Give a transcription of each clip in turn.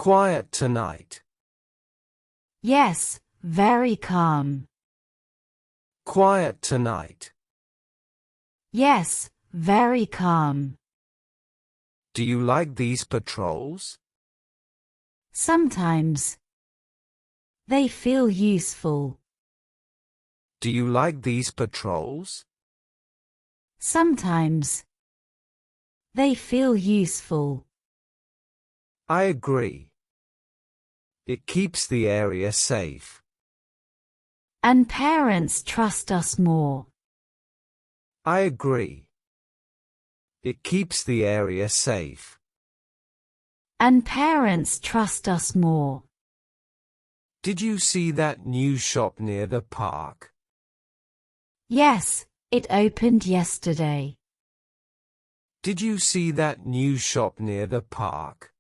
Quiet tonight. Yes, very calm. Quiet tonight. Yes, very calm. Do you like these patrols? Sometimes. They feel useful. Do you like these patrols? Sometimes. They feel useful. I agree. It keeps the area safe. And parents trust us more. I agree. It keeps the area safe. And parents trust us more. Did you see that new shop near the park? Yes, it opened yesterday. Did you see that new shop near the park?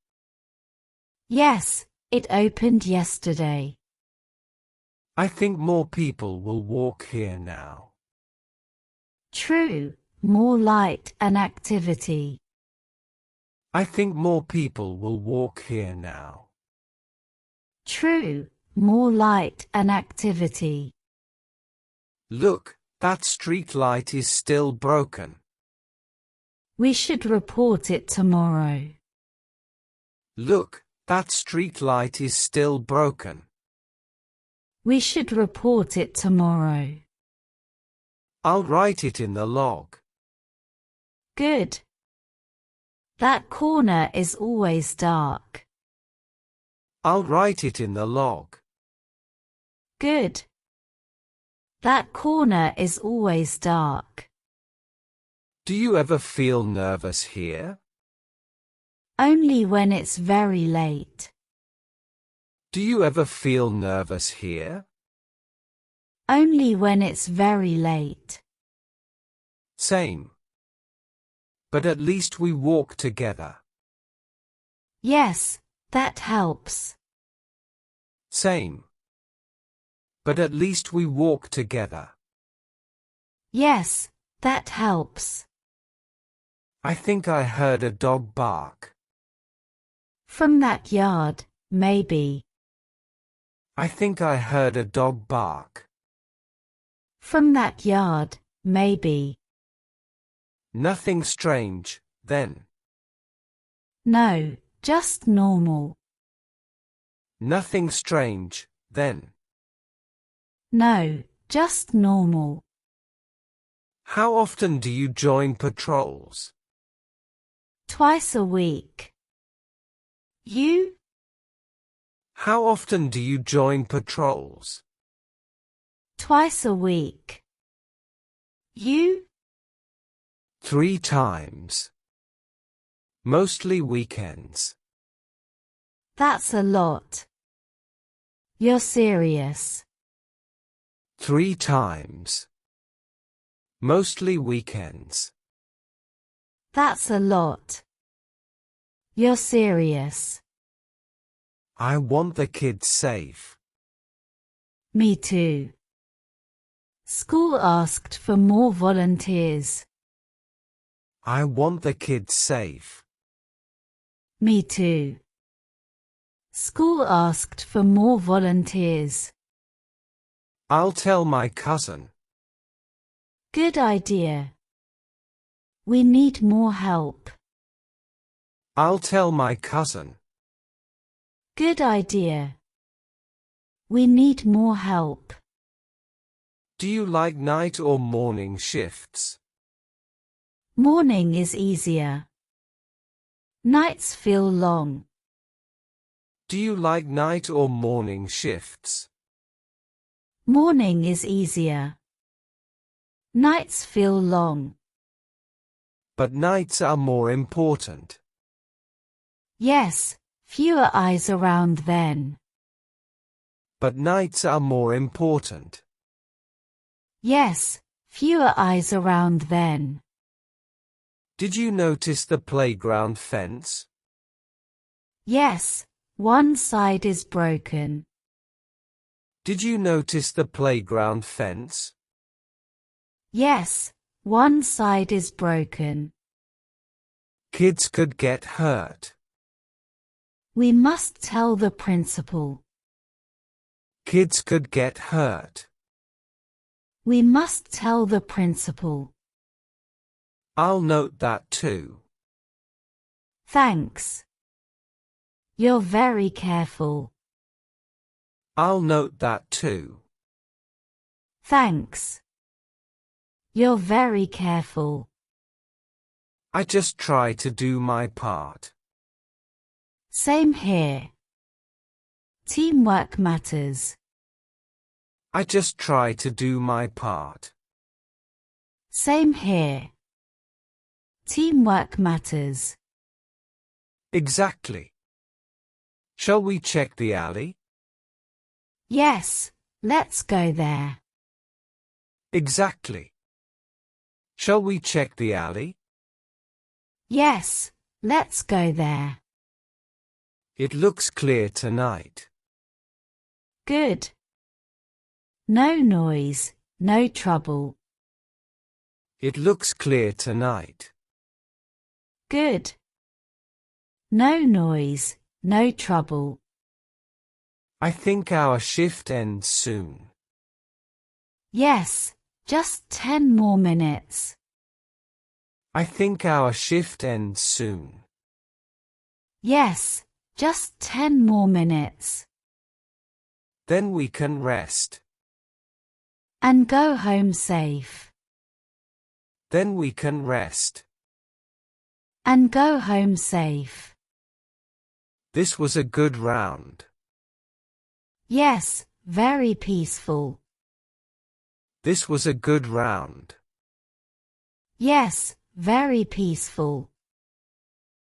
Yes, it opened yesterday. I think more people will walk here now. True, more light and activity. I think more people will walk here now. True, more light and activity. Look, that street light is still broken. We should report it tomorrow. Look, that street light is still broken. We should report it tomorrow. I'll write it in the log. Good. That corner is always dark. I'll write it in the log. Good. That corner is always dark. Do you ever feel nervous here? Only when it's very late. Do you ever feel nervous here? Only when it's very late. Same. But at least we walk together. Yes, that helps. Same. But at least we walk together. Yes, that helps. I think I heard a dog bark. From that yard, maybe. I think I heard a dog bark. From that yard, maybe. Nothing strange, then. No, just normal. Nothing strange, then. No, just normal. How often do you join patrols? Twice a week. You? How often do you join patrols? Twice a week. You? 3 times. Mostly weekends. That's a lot. You're serious. 3 times. Mostly weekends. That's a lot. You're serious. I want the kids safe. Me too. School asked for more volunteers. I want the kids safe. Me too. School asked for more volunteers. I'll tell my cousin. Good idea. We need more help. I'll tell my cousin. Good idea. We need more help. Do you like night or morning shifts? Morning is easier. Nights feel long. Do you like night or morning shifts? Morning is easier. Nights feel long. But nights are more important. Yes, fewer eyes around then. But nights are more important. Yes, fewer eyes around then. Did you notice the playground fence? Yes, one side is broken. Did you notice the playground fence? Yes, one side is broken. Kids could get hurt. We must tell the principal. Kids could get hurt. We must tell the principal. I'll note that too. Thanks. You're very careful. I'll note that too. Thanks. You're very careful. I just try to do my part. Same here. Teamwork matters. I just try to do my part. Same here. Teamwork matters. Exactly. Shall we check the alley? Yes, let's go there. Exactly. Shall we check the alley? Yes, let's go there. It looks clear tonight. Good. No noise, no trouble. It looks clear tonight. Good. No noise, no trouble. I think our shift ends soon. Yes, just 10 more minutes. I think our shift ends soon. Yes, just 10 more minutes. Then we can rest. And go home safe. Then we can rest. And go home safe. This was a good round. Yes, very peaceful. This was a good round. Yes, very peaceful.